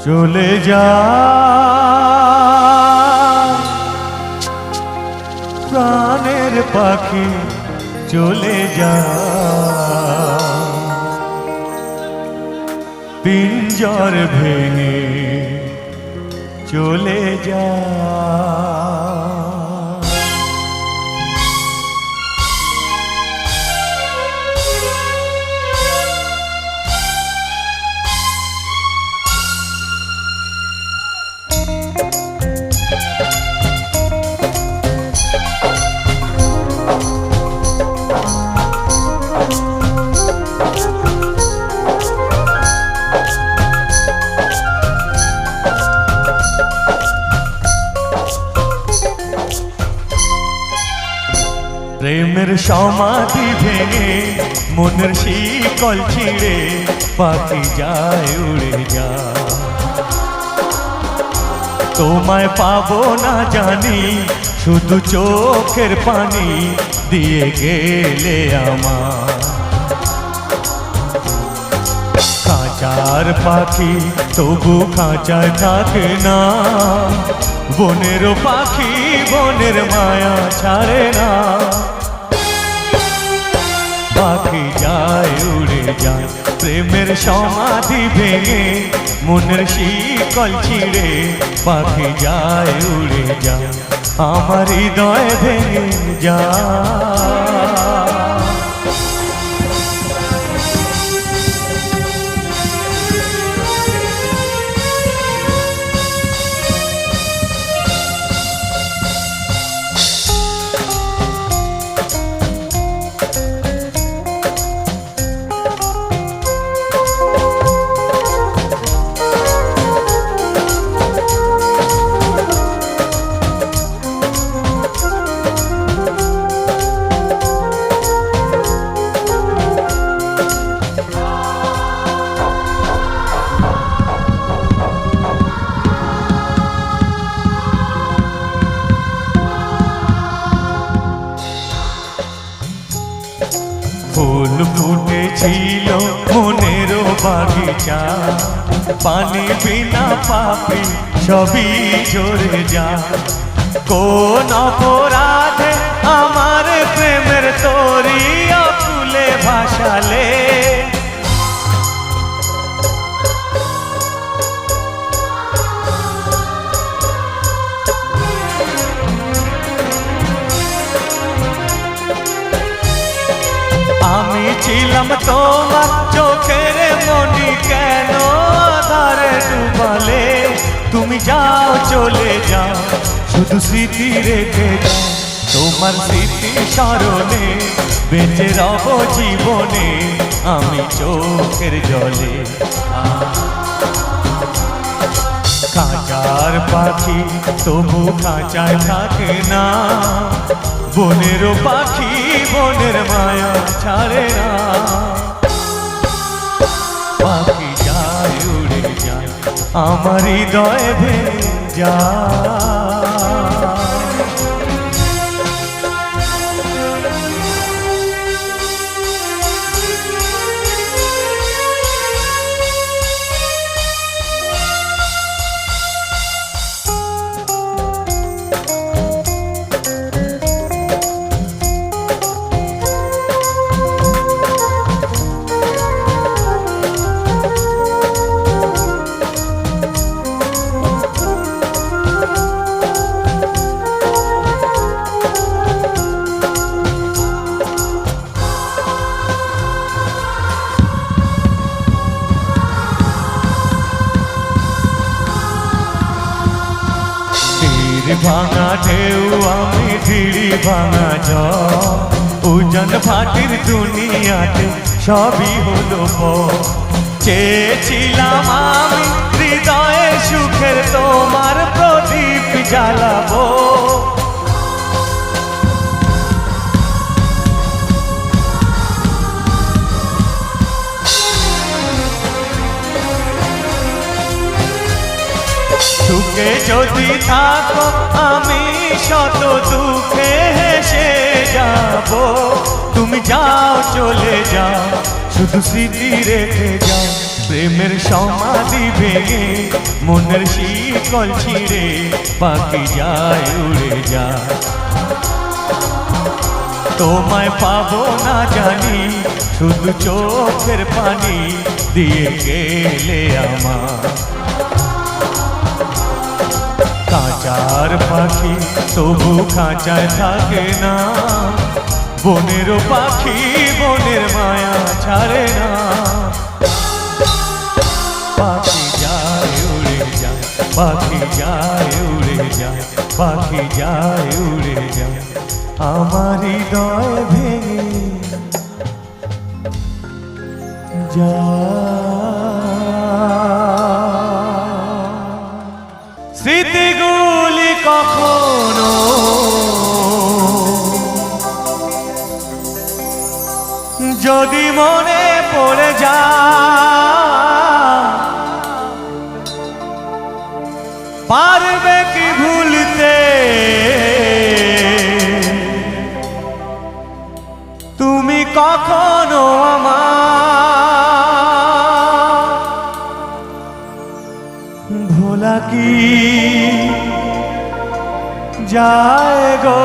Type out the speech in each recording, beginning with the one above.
চলে যা প্রাণের পাখি চলে যা পিঞ্জর ভেঙে চলে যা প্রেমের সমাধি ভেঙে মনের শিকল ছিঁড়ে পাখি যায় উড়ে যা তোমায় পাবো না জানি শুধু চোখের পানি দিয়ে গেলে আমার খাঁচার পাখি তবু খাঁচায় থাকে না বনেরও পাখি বনের মায়া ছাড়ে না পাখি যায় উড়ে যায় প্রেমের সমাধি ভেঙে মনের শিকল ছিঁড়ে পাখি যায় উড়ে যায় আমার হৃদয় ভেঙে যায় ফুল ফুটেছিল মনের বাগিচা পানি বিনা পাপি সবই ঝরে যা কোন অপরাধে আমার প্রেমের তরি ফুলে ভাসালে আমি ছিলাম তোমার চোখের মনি কেন আধারে ডুবালে তুমি যাও চলে যাও শুধু স্মৃতি রেখে যাও তোমার স্মৃতি স্মরণে বেঁচে রব জীবনে আমি চোখের জলে খাঁচার পাখি তবু খাঁচায় থাকে না বনেরও পাখি বনের মায়া ছাড়ে না পাখি যায় উড়ে যায় আমার হৃদয় ভেঙে যায় ভাঙা ঢেউ আমি ঢিড়ি ভাঙা উজান ভাটির দুনিয়াতে সবই হলো চেয়েছিলাম আমি হৃদয়ে সুখের তোমার প্রদীপ জ্বালাবো সুখে যদি থাকো আমি শত দুঃখে হেসে যাব তুমি যাও চলে যাও শুধু স্মৃতি রেখে যাও প্রেমের সমাধি ভেঙে মনের শিকল ছিঁড়ে পাখি যায় উড়ে যায়। তোমায় পাবো না জানি, শুধু চোখের পানি দিয়ে গেলে আমার। খাঁচার পাখি তবু খাঁচায় থাকে না, বনেরও পাখি বনের মায়া ছাড়ে না। পাখি যায় উড়ে যায়, পাখি যায় উড়ে যায়, পাখি যায় উড়ে যায় আমার হৃদয় ভেঙে স্মৃতিগুলি কখনো যদি মনে পড়ে যায়, পারবে কি ভুলতে তুমি কখনো আমার। ভোলা কি যায় গো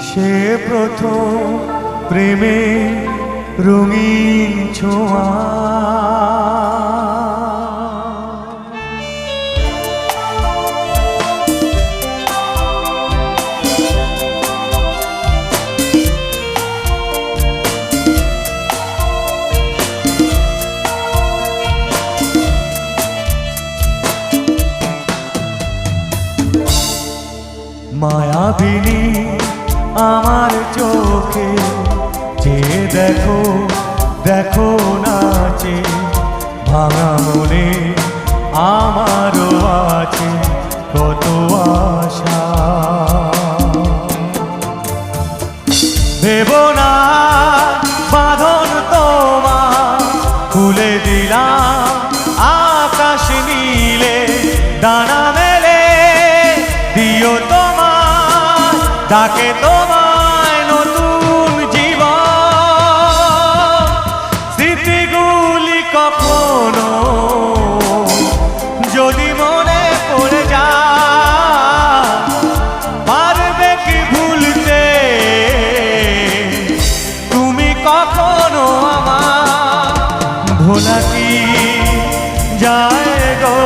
সে প্রথম প্রেমে রঙিন ছোঁয়া। মায়াবিনী আমার চোখে যে দেখো দেখো নাচে, ভাঙা মনে আমারও আছে কত আশা। ভেবো না বাঁধন তোমার খুলে দিলাম আকাশ নীলে, ডানা মেলে দিও তোমার ডাকে তোমায় নতুন জীবন। স্মৃতিগুলি কখনো যদি মনে পড়ে যায়, পারবে কি ভুলতে তুমি কখনো আমার। ভোলা কি যায় গো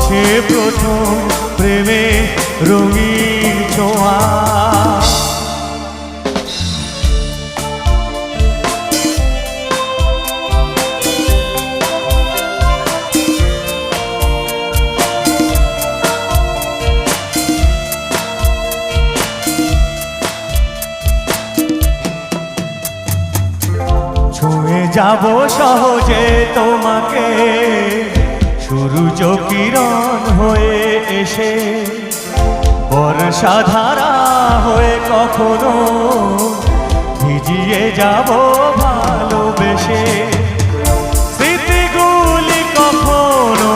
সে প্রথম প্রেমে রঙিন ছোঁয়া। ছুঁয়ে যাব সহজে তোমাকে সূর্য কিরণ হয়ে এসে, বর্ষাধারা হয়ে কখনো ভিজিয়ে যাব ভালোবেসে। স্মৃতিগুলি কখনো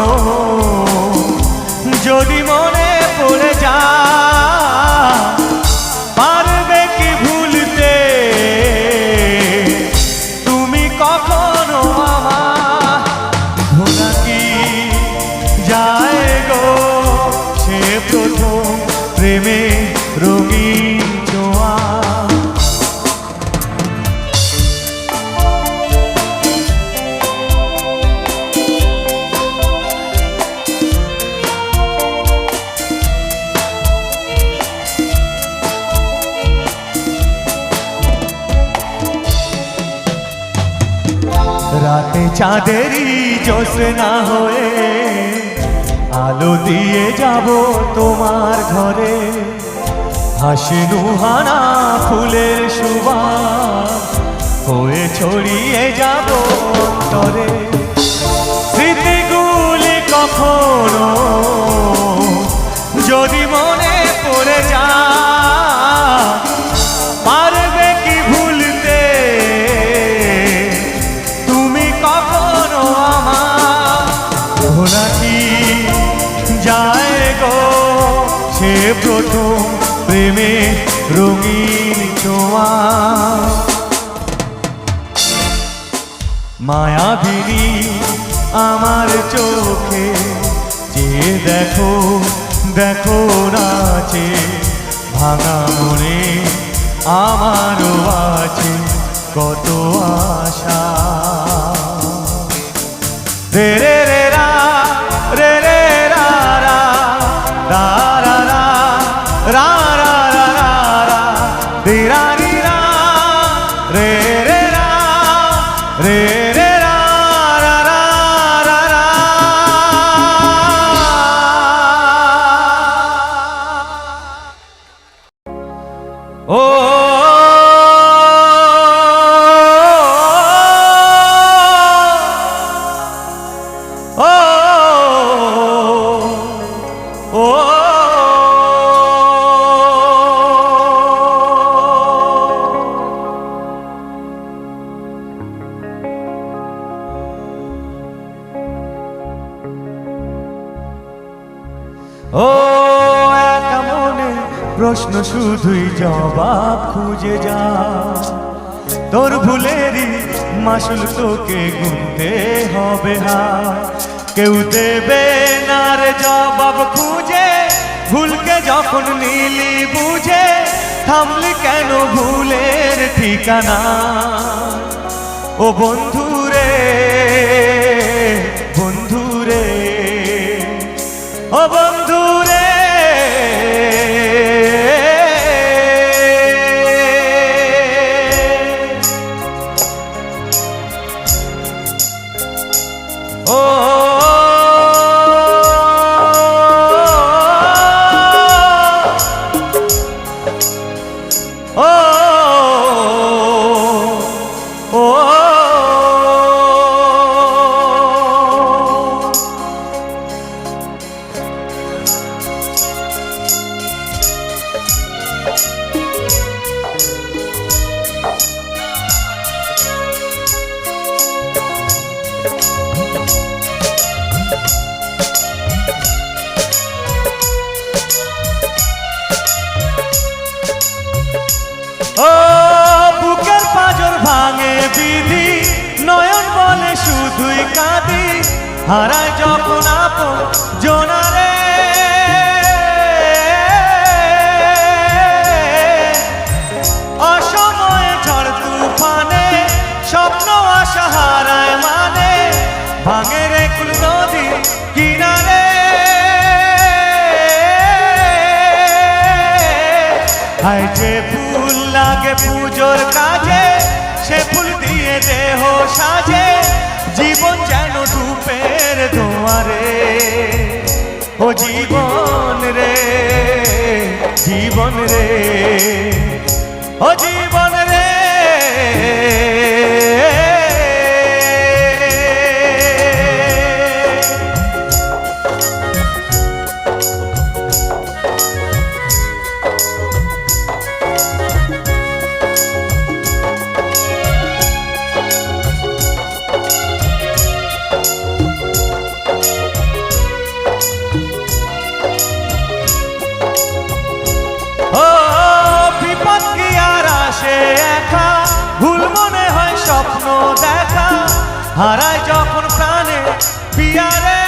যদি মনে পড়ে যায়, পারবে কি ভুলতে তুমি কখনো আমার। ভোলা কি যায় গো সে প্রথম প্রেমে রঙিন ছোঁয়া। রাতে চাঁদেরই জ্যোৎস্না হয়ে আলো দিয়ে যাব তোমার ঘরে, হাসি নুহানা ফুলের সুবাস হয়ে ছড়িয়ে যাব অন্তরে। স্মৃতিগুলি কখনো যদি মনে পড়ে যায়, পারবে কি ভুলতে তুমি কখনো আমার। ভোলা কি যায় গো সে প্রথম প্রেমে রঙিন ছোঁয়া। মায়াবিনী আমার চোখে যে দেখো দেখো নাচে, ভাঙা মনে আমারও আছে কত আশা। রে রে রে রা রে রে রা রা রা রা রা রা রা রা রা রা রে রা রি রা রে রে রা রে রে রা রা রা রা রা। ও ও একা মনে প্রশ্ন শুধুই জবাব খুঁজে যা, তোর ভুলেরই মাসুল তোকে গুনতে হবে হায়। কেউ দেবে না রে জবাব খুঁজে, ভুলকে যখন নিলি বুঝে থামলি কেন ভুলের ঠিকানা। ও বন্ধুরে বন্ধুরে ও বন্ধুরে ও ও বুকের পাঁজর ভাঙে বিধি, নয়ন বলে শুধুই কাঁদি, হারায় যখন আপন জোনারে। অসময়ে ঝড় তুফানে স্বপ্ন আশা হারায় মানে, ভাঙে রে কুল নদী কিনারে। হায় যে ফুল লাগে পুজোর কাজে, সে ফুল দিয়ে দেহ সাজে, জীবন যেন ধূপের দুয়ারে। ও জীবন রে জীবন রে ও জীবন রে স্বপ্ন দেখা, হারায় যখন প্রাণে পিয়ারে।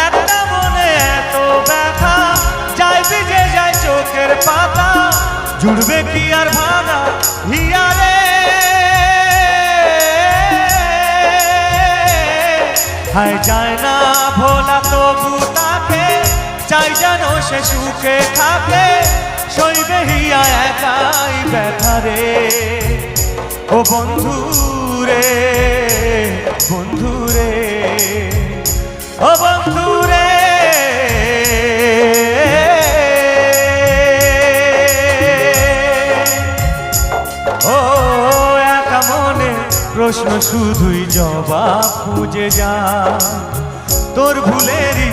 একটা মনে এত ব্যথা, যায় ভিজে যায় চোখের পাতা, জুড়বে কি আর ভাঙা হিয়ারে। হায় যায় না ভোলা তবু তাকে, চাই যেন সে সুখে থাকে, সইবে হিয়া একাই ব্যথা রে। ও বন্ধুরে বন্ধুরে ও বন্ধুরে ও একা মনে প্রশ্ন শুধুই জবাব খুঁজে যা, তোর ভুলেরই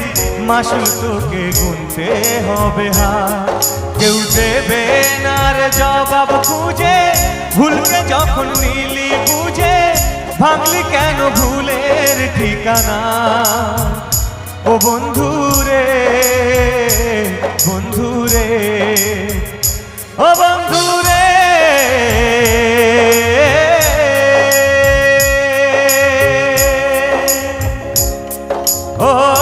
মাসুল তোকে গুনতে হবে হায়। কেউ দেবে না রে জবাব খুঁজে, ভুলকে যখন নিলি বুঝে ভাঙলি কেন ভুলের ঠিকানা। ও বন্ধুরে বন্ধুরে ও ও বন্ধু রে ও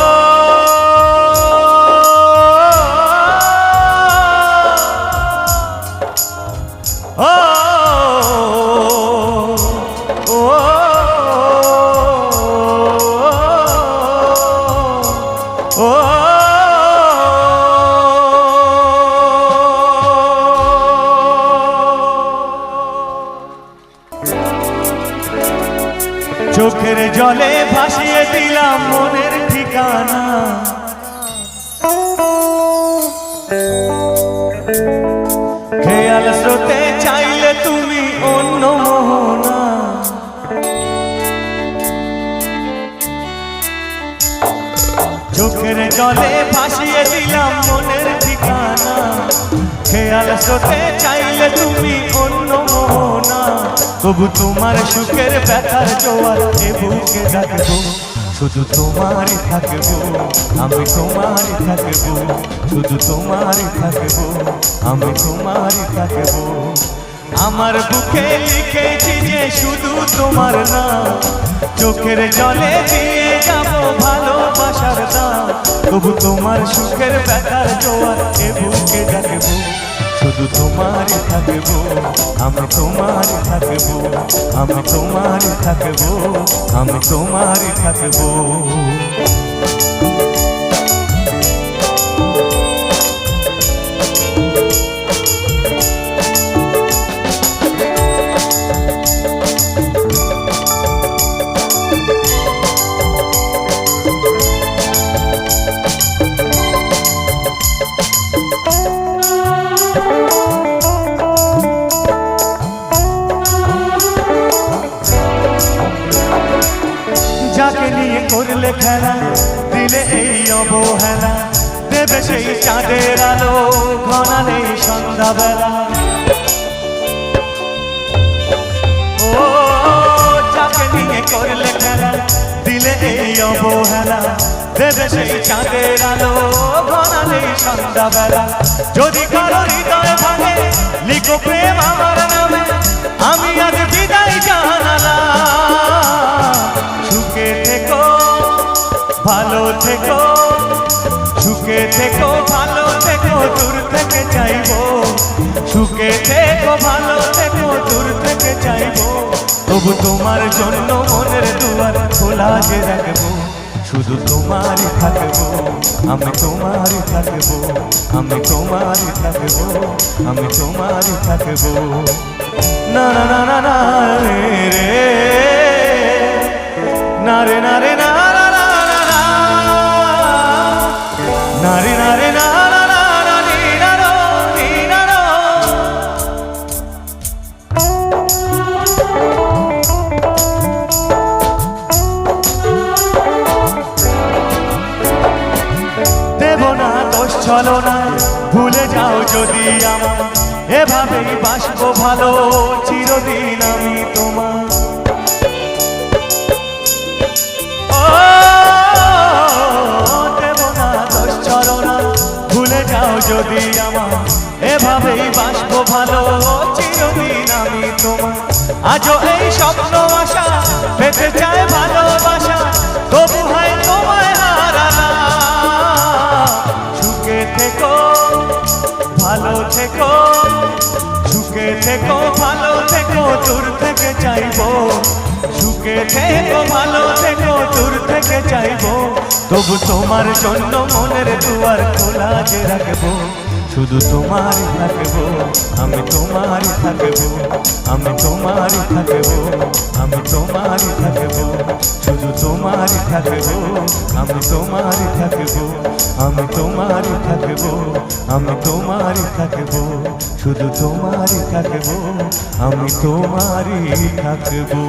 চোখের জলে ভাসিয়ে দিলাম মনের ঠিকানা খেয়াল স্রোতে চাইলে তুমি অন্য মোহনা চোখের জলে ভাসিয়ে দিলাম মনের ঠিকানা খেয়াল স্রোতে চাইলে তুমি অন্য মোহনা তবু তোমার সুখের ব্যথার জোয়ার এ বুকে ডাকবো শুধু তোমারই থাকবো আমি তোমারই থাকবো শুধু তোমারই থাকবো আমি তোমারই থাকবো আমার বুকে লিখেছি যে শুধু তোমার নাম চোখের জলে দিয়ে যাব ভালোবাসার দাম তবু তোমার সুখের ব্যথার জোয়ার এ বুকে ডাকবো শুধু তোমারই থাকবো আমি তোমারই থাকবো আমি তোমারই থাকবো আমি তোমারই থাকবো যাকে নিয়ে করলে খেলা দিলে এই অবহেলা দেবে সেই চাঁদের আলো ঘনালে সন্ধ্যাবেলা ও যাকে নিয়ে করলে খেলা দিলে এই অবহেলা দেবে সেই চাঁদের আলো ঘনালে সন্ধ্যাবেলা যদি কারো হৃদয় ভাঙে লিখো প্রেম আমার নামে আমি আজ বিদায় জানালাম সুখে থেকো ভালো থেকো সুখে থেকো ভালো থেকো দূর থেকে চাইবো সুখে থেকো ভালো থেকো দূর থেকে চাইবো তবু তোমার জন্য মনের দুয়ার খোলা যে রাখবো শুধু তোমারই থাকবো আমি তোমারই থাকবো আমি তোমারই থাকবো আমি তোমারই থাকবো না না না না না রে না রে না রে না না না না না রে না রে না না না না নি না নো নি না নো দেব না দোষ চলো না ভুলে যাও যদি আমার এভাবেই বাসবো ভালো চিরদিন আমি তোমার দেব না দোষ চলো না ভুলে যাও যদি আমার এভাবেই বাসবো ভালো চিরদিন আমি তোমার আজও এই স্বপ্ন আশা পেতে চায় ভালোবাসা তবু হয় তোমায় হারানা সুখে থেকো ভালো থেকো সুখে থেকো ভালো থেকো দূর থেকে চাইবো সুখে থেকো ভালো থেকো দূর থেকে চাইবো তবু তোমার জন্য মনের দুয়ার খোলা যে রাখবো শুধু তোমারই থাকবো আমি তোমারই থাকবো আমি তোমারই থাকবো আমি তোমারই থাকবো শুধু তোমারই থাকবো আমি তোমারই থাকবো আমি তোমারই থাকবো আমি তোমারই থাকবো শুধু তোমারই থাকবো আমি তোমারই থাকবো